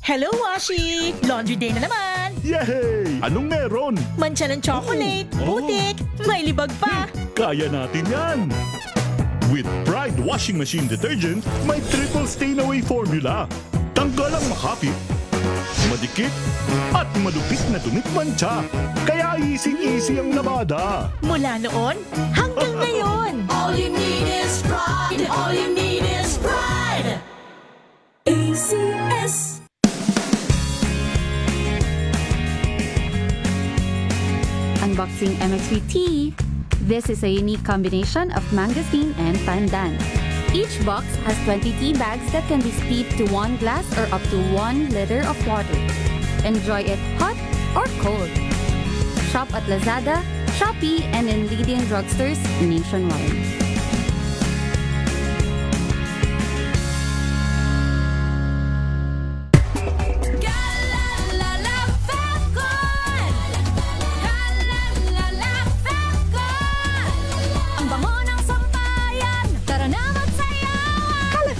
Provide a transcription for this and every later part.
Hello, Washi! Laundry day na naman! Yay! Anong meron? Mancha ng chocolate, putik, may libag pa! Kaya natin yan! With Pride Washing Machine Detergent, may triple stain-away formula. Tanggal ang makapit, madikit, at malupit na dumit mancha. Kaya easy-easy ang labada. Mula noon hanggang ngayon! All you need is pride. All you need is pride. ACS. Unboxing MXV Tea. This is a unique combination of mangosteen and pandan. Each box has 20 tea bags that can be steeped to 1 glass or up to 1 liter of water. Enjoy it hot or cold. Shop at Lazada, Shopee, and in leading drugstores nationwide.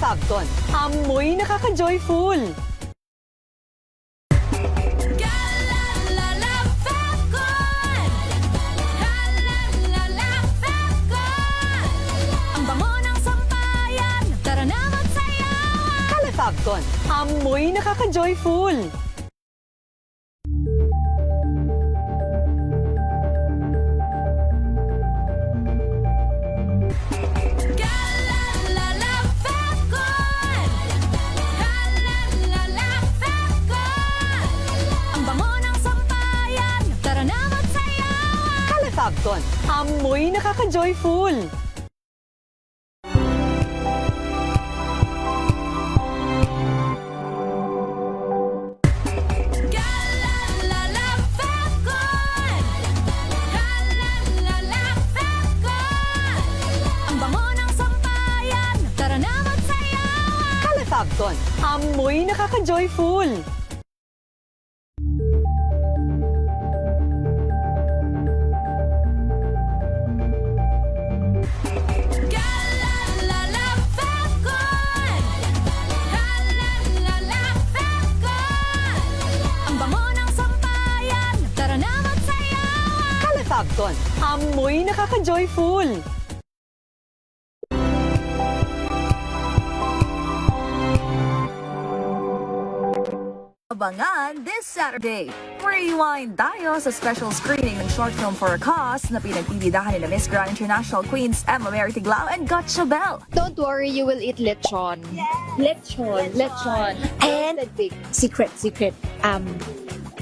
Fabcon, amoy nakaka-joyful. Ang bango ng sampayan, tara na magsayawan. Fabcon, amoy nakaka-joyful. Fabcon, amoy nakaka-joyful. Ang bango ng sampayan, tara na magsayawan. Fabcon, amoy nakaka-joyful. Fabcon, amoy nakaka-joyful. Abangan this Saturday. Rewind tayo sa special screening ng short film for a cause na pinagbibidahan ni na Miss Grand International Queens Emma Mary Tiglao and Gotcha Bell. Don't worry, you will eat lechon. Lechon. And secret.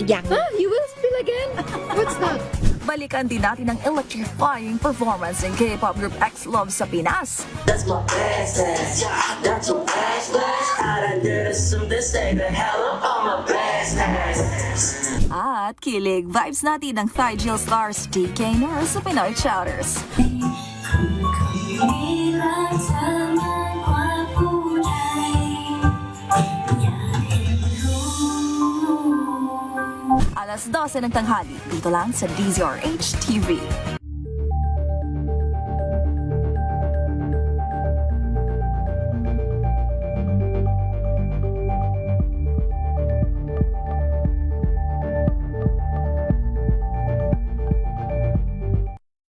Yang. You will spill again? What's that? Balikan din natin ang electrifying performance ng K-pop group X-Love sa Pinas. That's my best ass. That's your best ass. I done did something, stay the hell up on my best ass. At kilig vibes natin ng Thai Jill stars DK Nurse sa Pinoy Chowders. Alas 12 ng tanghali, dito lang sa DZRH TV.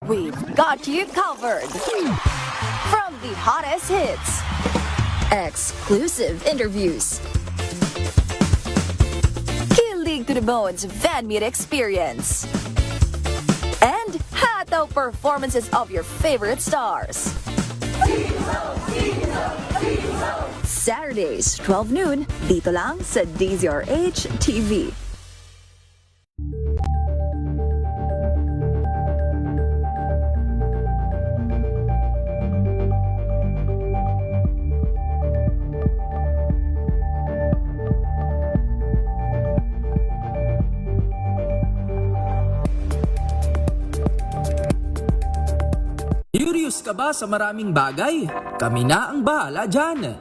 We've got you covered. From the hottest hits, exclusive interviews, to the bones fan meet experience, and hataw performances of your favorite stars. Saturdays, 12 noon, dito lang sa DZRH TV. Curious ka ba sa maraming bagay? Kami na ang bahala dyan.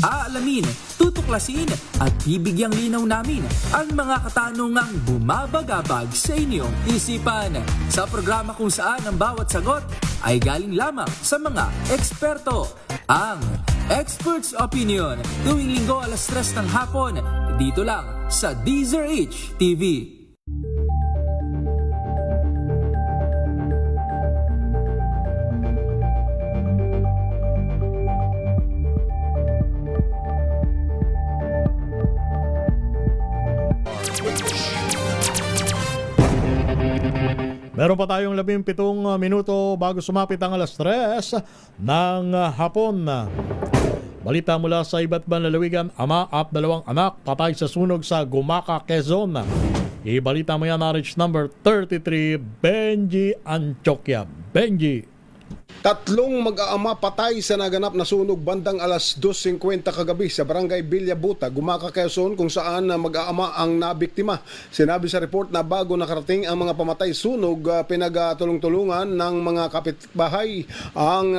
Aalamin, tutuklasin at bibigyang linaw namin ang mga katanungang bumabagabag sa inyong isipan. Sa programa kung saan ang bawat sagot ay galing lamang sa mga eksperto. Ang Expert's Opinion, tuwing linggo alas 3 ng hapon, dito lang sa DZRH TV. Meron pa tayong 17 minuto bago sumapit ang alas 3 ng hapon. Balita mula sa iba't ibang lalawigan, ama at 2 anak patay sa sunog sa Gumaca, Quezon. Ibalita mo yan na RH number 33, Benji Antioquia. Benji. 3 mag-aama patay sa naganap na sunog bandang alas 2:50 kagabi sa barangay Villabuta, Gumaca, Quezon, kung saan mag-aama ang nabiktima. Sinabi sa report na bago nakarating ang mga pamatay sunog, pinagtulong-tulungan ng mga kapitbahay ang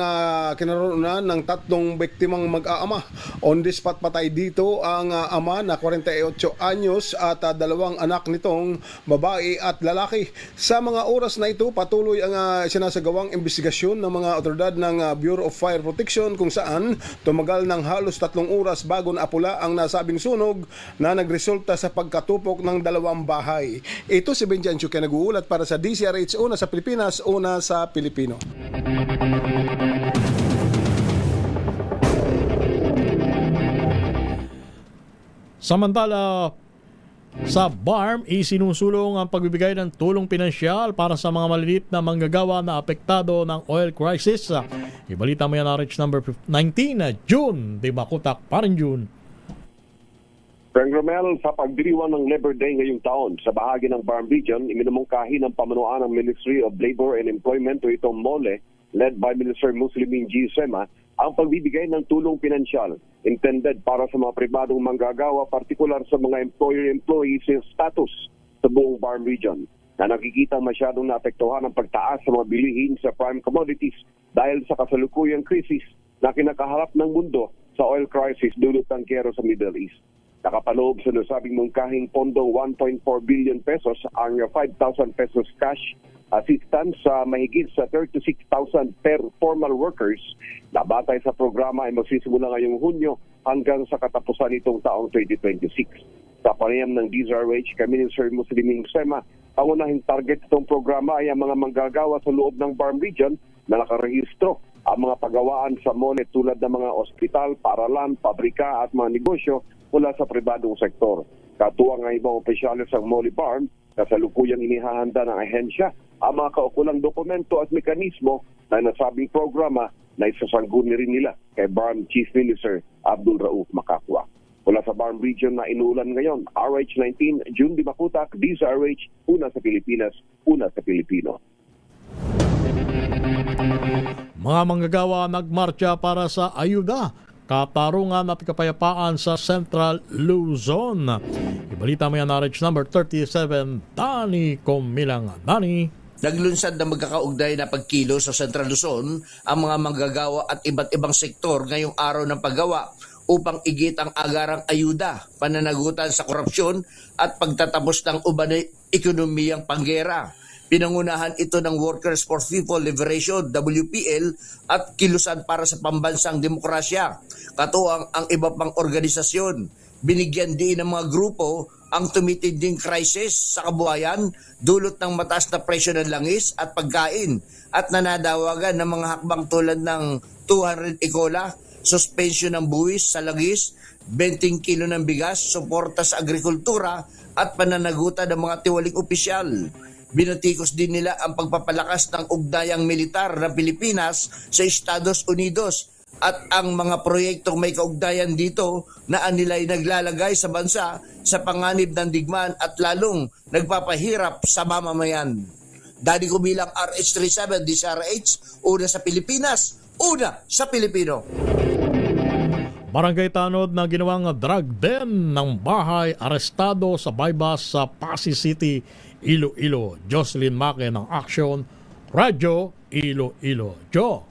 kinaroonan ng 3 biktimang mag-aama. On the spot patay dito ang ama na 48 anyos at 2 anak nitong babae at lalaki. Sa mga oras na ito, patuloy ang sinasagawang investigasyon ng mga otoridad ng Bureau of Fire Protection kung saan tumagal ng halos 3 oras bago naapula ang nasabing sunog na nagresulta sa pagkatupok ng 2 bahay. Ito si Benji Antioquia nag-uulat para sa DZRH, una sa Pilipinas, una sa Pilipino. Samantala, sa BARM, isinusulong ang pagbibigay ng tulong pinansyal para sa mga maliliit na manggagawa na apektado ng oil crisis. Ibalita mo yan RH number 19, June. Di Makutak pa rin June. Frank Romel, sa pagdiriwang ng Labor Day ngayong taon sa bahagi ng BARM Region, iminumungkahi ng pamunuan ng Ministry of Labor and Employment o itong MOLE, led by Minister Muslimin G. Sema, ang pagbibigay ng tulong pinansyal intended para sa mga pribadong manggagawa, partikular sa mga employer-employee status sa buong BARM region na nakikita masyadong naapektuhan ang pagtaas sa mga bilihin sa prime commodities dahil sa kasalukuyang krisis na kinakaharap ng mundo sa oil crisis dulot ng giyera sa Middle East. Nakapaloob sa nasabing mungkahing pondong 1.4 billion pesos ang 5,000 pesos cash assistance sa mahigit sa 36,000 per formal workers na batay sa programa ay magsisimula ngayong Hunyo hanggang sa katapusan nitong taong 2026. Sa panayam ng DZRH kay Minister Muslimin Sema, pangunahing target itong programa ay ang mga manggagawa sa loob ng BARM region na nakarehistro ang mga pagawaan sa MOLE tulad ng mga ospital, paaralan, pabrika at mga negosyo mula sa pribadong sektor. Katuwang ang ibang opisyalis ng MOLE BARM na salukuyang inihahanda ng ahensya ang mga kaukulang dokumento at mekanismo na nasabing programa na isasangguni rin nila kay BARM Chief Minister Abdul Rauf Makakwa. Mula sa BARM region na inuulan ngayon, RH19, June Di Makutak, DZRH, una sa Pilipinas, una sa Pilipino. Mga manggagawa nagmarcha para sa ayuda, katarungan at kapayapaan sa Central Luzon. Ibalita mo yan RH number 37, Dani Comilang. Dani. Naglunsad na magkakaugnay na pagkilo sa Central Luzon ang mga manggagawa at iba't ibang sektor ngayong araw ng paggawa upang igit ang agarang ayuda, pananagutan sa korupsyon at pagtatapos ng ubanay ekonomiyang panggera. Pinangunahan ito ng Workers for People Liberation, WPL, at Kilusan para sa Pambansang Demokrasya. Katuwang ang iba pang organisasyon. Binigyan din ng mga grupo ang tumitinding crisis sa kabuhayan dulot ng mataas na presyo ng langis at pagkain at nanadawagan ng mga hakbang tulad ng 200 ikola, suspension ng buwis sa langis, 20 kilo ng bigas, suporta sa agrikultura at pananagutan ng mga tiwaling opisyal. Binatikos din nila ang pagpapalakas ng ugnayang militar ng Pilipinas sa Estados Unidos at ang mga proyektong may kaugnayan dito na anilay naglalagay sa bansa sa panganib ng digmaan at lalong nagpapahirap sa mamamayan. Dani ko bilang RH37 DZRH, una sa Pilipinas, una sa Pilipino. Barangay Tanod na ginawang drug den ng bahay arestado sa bypass sa Pasig City, Iloilo. Jocelyn Maque ng Action, Radyo Iloilo. Jo.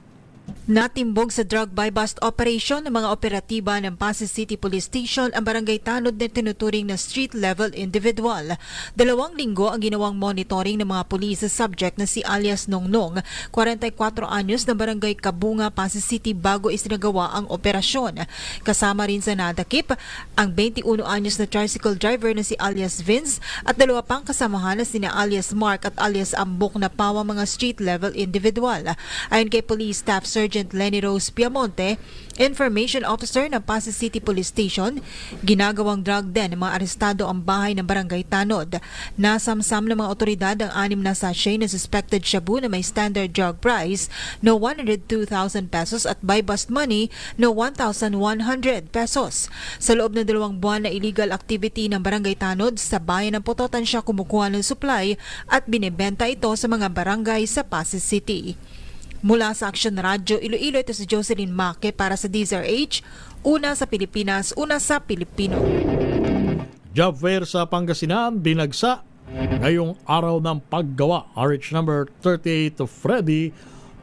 Natimbog sa drug buy-bust operation ng mga operatiba ng Pasig City Police Station ang barangay tanod na tinuturing na street-level individual. 2 linggo ang ginawang monitoring ng mga pulis sa subject na si alias Nongnong, 44 anyos na barangay Kabunga, Pasig City bago isinagawa ang operasyon. Kasama rin sa nadakip ang 21 anyos na tricycle driver na si alias Vince at 2 pang kasamahan na sina alias Mark at alias Ambok na pawa mga street-level individual. Ayon kay Police Staff Sergeant Lenny Rose Piamonte, Information Officer ng Pasig City Police Station, ginagawang drug den ng mga arestado ang bahay ng Barangay Tanod. Nasamsam ng mga otoridad ang 6 na sachet na suspected shabu na may standard drug price na 102,000 pesos at buy-bust money na 1,100 pesos. Sa loob ng 2 buwan na illegal activity ng Barangay Tanod, sa bayan ng Pototan siya kumukuha ng supply at binibenta ito sa mga barangay sa Pasig City. Mula sa Action Radio Iloilo, ito si Jocelyn Maque para sa DZRH, una sa Pilipinas, una sa Pilipino. Job fair sa Pangasinan, binagsa ngayong araw ng paggawa. RH number 38 to Freddy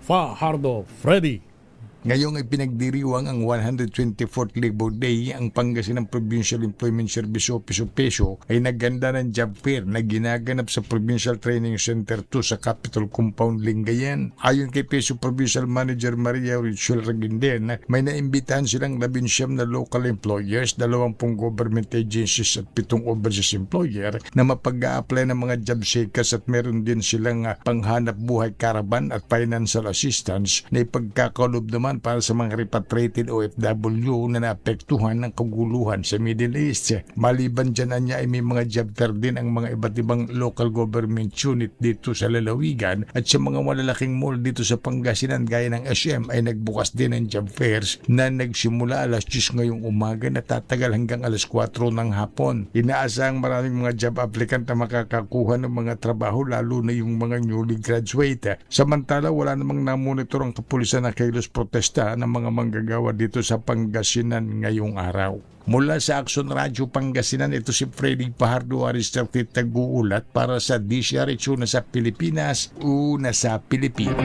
Fajardo. Freddy. Ngayong ay pinagdiriwang ang 124th Labor Day, ang Pangasinan Provincial Employment Service Office o PESO ay nagganda ng job fair na ginaganap sa Provincial Training Center 2 sa Capitol Compound, Lingayen. Ayon kay PESO Provincial Manager Maria Rachel Raginden, may naimbitahan silang 19 na local employers, 20 government agencies at 7 overseas employer na mapag-a-apply ng mga job seekers at meron din silang panghanap buhay caravan at financial assistance na ipagkakalob naman para sa mga repatriated OFW na naapektuhan ng kaguluhan sa Middle East. Maliban dyan niya ay may mga job fair din ang mga iba't ibang local government unit dito sa lalawigan at sa mga malalaking mall dito sa Pangasinan gaya ng SM ay nagbukas din ng job fairs na nagsimula alas 10 ngayong umaga na tatagal hanggang alas 4 ng hapon. Inaasahang maraming mga job applicant na makakakuha ng mga trabaho lalo na yung mga newly graduate. Samantala wala namang namonitor ang kapulisan na kilos protesta ng mga manggagawa dito sa Pangasinan ngayong araw. Mula sa Action Radio Pangasinan, ito si Freddy Fajardo Aristarte Taguulat para sa DZRH, una sa Pilipinas, una sa Pilipino.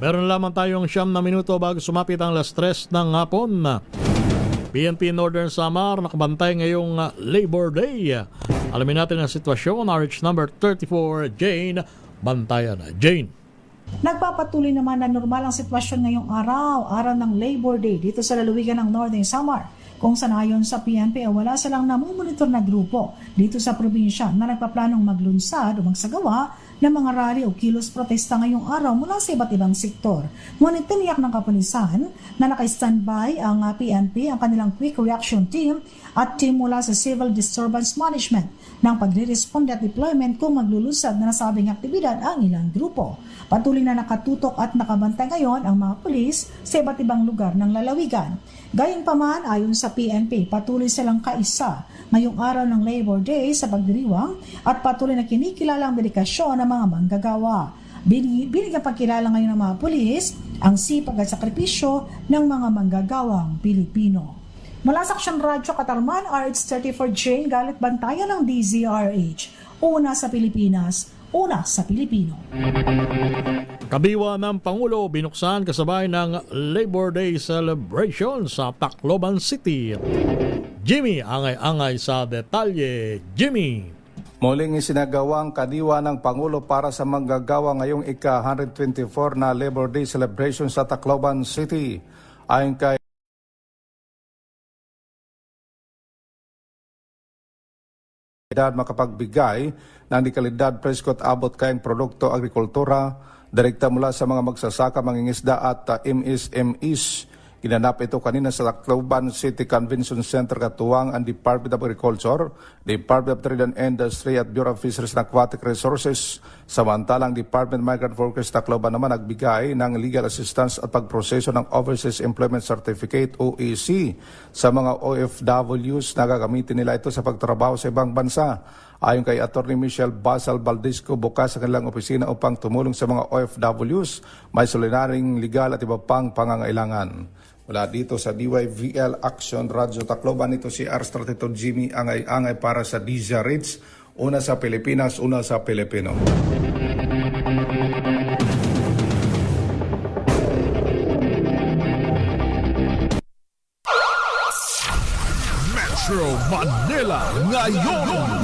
Meron lamang tayong 9 na minuto bago sumapit ang alas 3 ng hapon. PNP Northern Samar nakabantay ngayong Labor Day. Alamin natin ang sitwasyon. RH number 34, Jane Bantayan. Jane. Nagpapatuloy naman na normal ang sitwasyon ngayong araw ng Labor Day dito sa lalawigan ng Northern Samar, kung saan ayon sa PNP wala silang namumonitor na grupo dito sa probinsya na nagpaplanong maglunsad o magsagawa ng mga rally o kilos protesta ngayong araw mula sa iba't ibang sektor. Ngunit tiniyak ng kapulisan na naka-standby ang PNP, ang kanilang Quick Reaction Team at team mula sa Civil Disturbance Management ng pagre-responde at deployment kung maglulunsad na nasabing aktibidad ang ilang grupo. Patuloy na nakatutok at nakabantay ngayon ang mga pulis sa iba't ibang lugar ng lalawigan. Gayunpaman, ayon sa PNP, patuloy silang kaisa ngayong araw ng Labor Day sa pagdiriwang at patuloy na kinikilala ang dedikasyon ng mga manggagawa. Binigyan pagkilala ngayon ng mga pulis ang sipag at sakripisyo ng mga manggagawang Pilipino. Mula sa Action Radio Katarman, RH34 Jane Galit Bantayan ng DZRH. Una sa Pilipinas, una sa Pilipino. Kabiwa ng Pangulo binuksan kasabay ng Labor Day celebration sa Tacloban City. Jimmy, angay-angay sa detalye. Jimmy. Muling isinagawang kadiwa ng Pangulo para sa manggagawa ngayong ika-124 na Labor Day celebration sa Tacloban City. Ayon kay makapagbigay ng dekalidad preskot abot kayang produkto agrikultura, direkta mula sa mga magsasaka, mangingisda at MSMEs. Ginanap ito kanina sa Tacloban City Convention Center katuwang ang Department of Agriculture, Department of Trade and Industry at Bureau of Fisheries and Aquatic Resources. Samantalang Department of Migrant Workers Tacloban naman nagbigay ng legal assistance at pagproseso ng Overseas Employment Certificate OEC sa mga OFWs na gagamitin nila ito sa pagtrabaho sa ibang bansa. Ayon kay Atty. Michelle Basal Valdisco, bukas ang kanilang opisina upang tumulong sa mga OFWs, may solinaring legal at iba pang pangangailangan. Mula dito sa DYVL Action Radio Tacloban, ito si R32 Jimmy angay-angay para sa DZRH, una sa Pilipinas, una sa Pilipino. Metro Manila ngayon.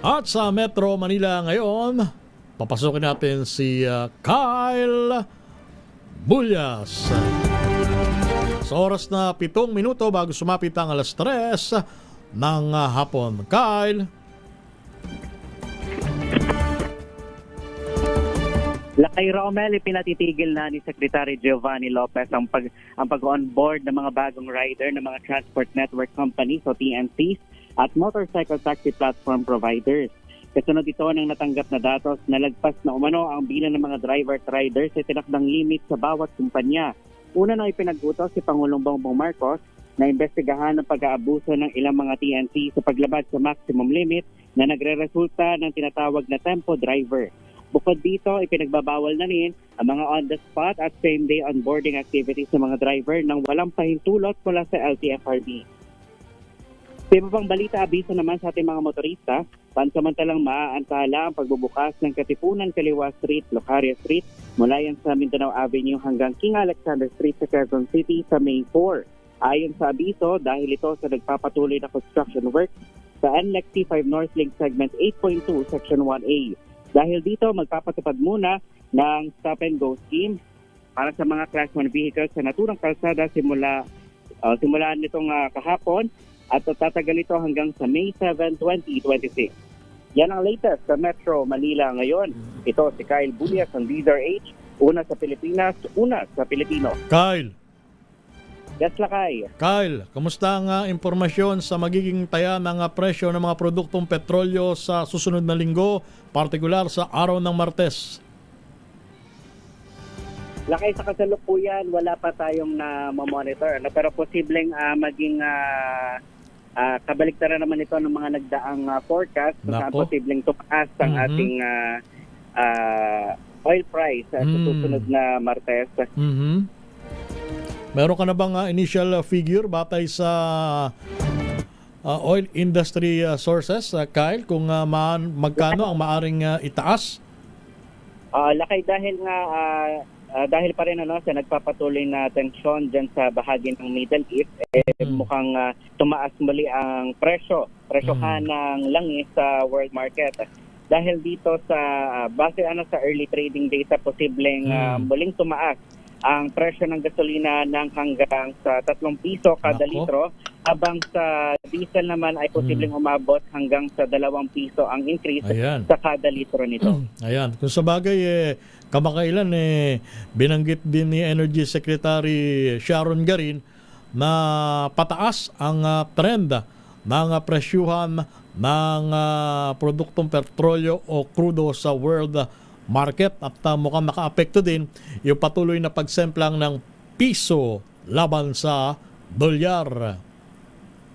At sa Metro Manila ngayon, papasukin natin si Kyle Bullas. Sa oras na 7 minuto bago sumapit ang alas 3 ng hapon. Kyle. Lakay Romel, ipinatitigil na ni Secretary Giovanni Lopez ang pag-onboard ng mga bagong rider ng mga Transport Network Companies o TNCs at motorcycle taxi platform providers. Kasunod ito ng natanggap na datos na lagpas na umano ang bilang ng mga driver at riders sa tinakdang limit sa bawat kumpanya. Una na ipinag-utos si Pangulong Bongbong Marcos na imbestigahan ang pag-aabuso ng ilang mga TNC sa paglabag sa maximum limit na nagre-resulta ng tinatawag na tempo driver. Bukod dito, ipinagbabawal na rin ang mga on-the-spot at same-day onboarding activities ng mga driver nang walang pahintulot mula sa LTFRB. Sa iba pang balita, abiso naman sa ating mga motorista, pansamantalang maaantala ang pagbubukas ng Katipunan Kaliwa Street, Locaria Street, mula yan sa Mindanao Avenue hanggang King Alexander Street sa Quezon City sa May 4. Ayon sa abiso, dahil ito sa nagpapatuloy na construction work sa NLEX T5 North Link Segment 8.2, Section 1A. Dahil dito, magpapatupad muna ng stop-and-go scheme para sa mga Class 1 vehicles sa naturang kalsada simula nitong kahapon at tatagal ito hanggang sa May 7, 2026. Yan ang latest sa Metro Manila ngayon. Ito si Kyle Bullas ng Leader H, una sa Pilipinas, una sa Pilipino. Kyle. Yes, Lakay. Kyle, kamusta ang impormasyon sa magiging taya ng presyo ng mga produktong petrolyo sa susunod na linggo, partikular sa araw ng Martes? Lakay, sa kasalukuyan, wala pa tayong na-monitor. Pero posibleng maging kabaliktaran naman ito ng mga nagdaang forecast kung saan posibleng tumaas ang ating oil price sa susunod na Martes. Meron ka na bang initial figure batay sa oil industry sources, Kyle, kung magkano ang maaring itaas? Lakay, dahil pa rin sa nagpapatuloy na tensyon dyan sa bahagi ng Middle East, mukhang tumaas muli ang presyohan ng langis sa world market. Dahil dito sa base sa early trading data, posibleng muling tumaas ang presyo ng gasolina ng hanggang sa 3 piso kada litro, habang sa diesel naman ay posibleng umabot hanggang sa 2 piso ang increase sa kada litro nito. Ayan. Kung sa bagay, kamakailan binanggit din ni Energy Secretary Sharon Garin na pataas ang trend ng presyuhan ng produktong petrolyo o crudo sa world market at mukhang naka-apekto din yung patuloy na pagsemplang ng piso laban sa dolyar.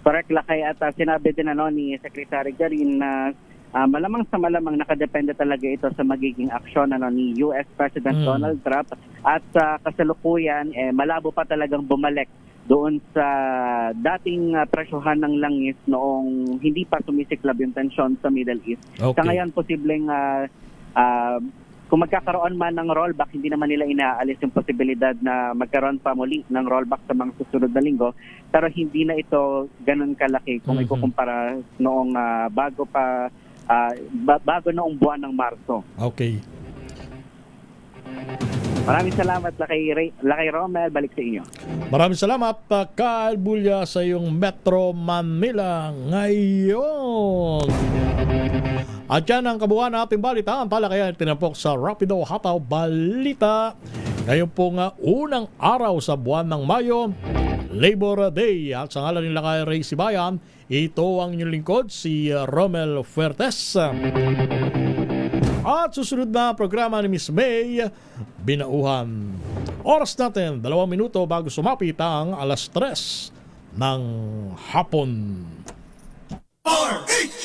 Correct, Lakay, at sinabi din ni Secretary Garin na malamang sa malamang nakadepende talaga ito sa magiging aksyon ni US President Donald Trump at sa kasalukuyan malabo pa talagang bumalik doon sa dating presyohan ng langis noong hindi pa sumisiklab yung tensyon sa Middle East. Sa ngayon, posibleng kung magkakaroon man ng rollback, hindi naman nila inaalis yung posibilidad na magkaroon pa muli ng rollback sa mga susunod na linggo. Pero hindi na ito ganun kalaki kung ikukumpara noong bago noong buwan ng Marso. Okay. Maraming salamat, Lakay Romel. Balik sa inyo. Maraming salamat, Kyle Bullas, sa iyong Metro Manila ngayon. At yan ang kabuuan ng ating balita. Ang talakayan tinapok sa Rapido Hataw Balita. Ngayon po nga unang araw sa buwan ng Mayo, Labor Day. At sa ngalan nila kay Ray Sibayan, ito ang inyong lingkod, si Romel Fuertes. At susunod na programa ni Miss May, Binauhan. Oras natin, 2 minuto bago sumapit ang alas 3 ng hapon. RH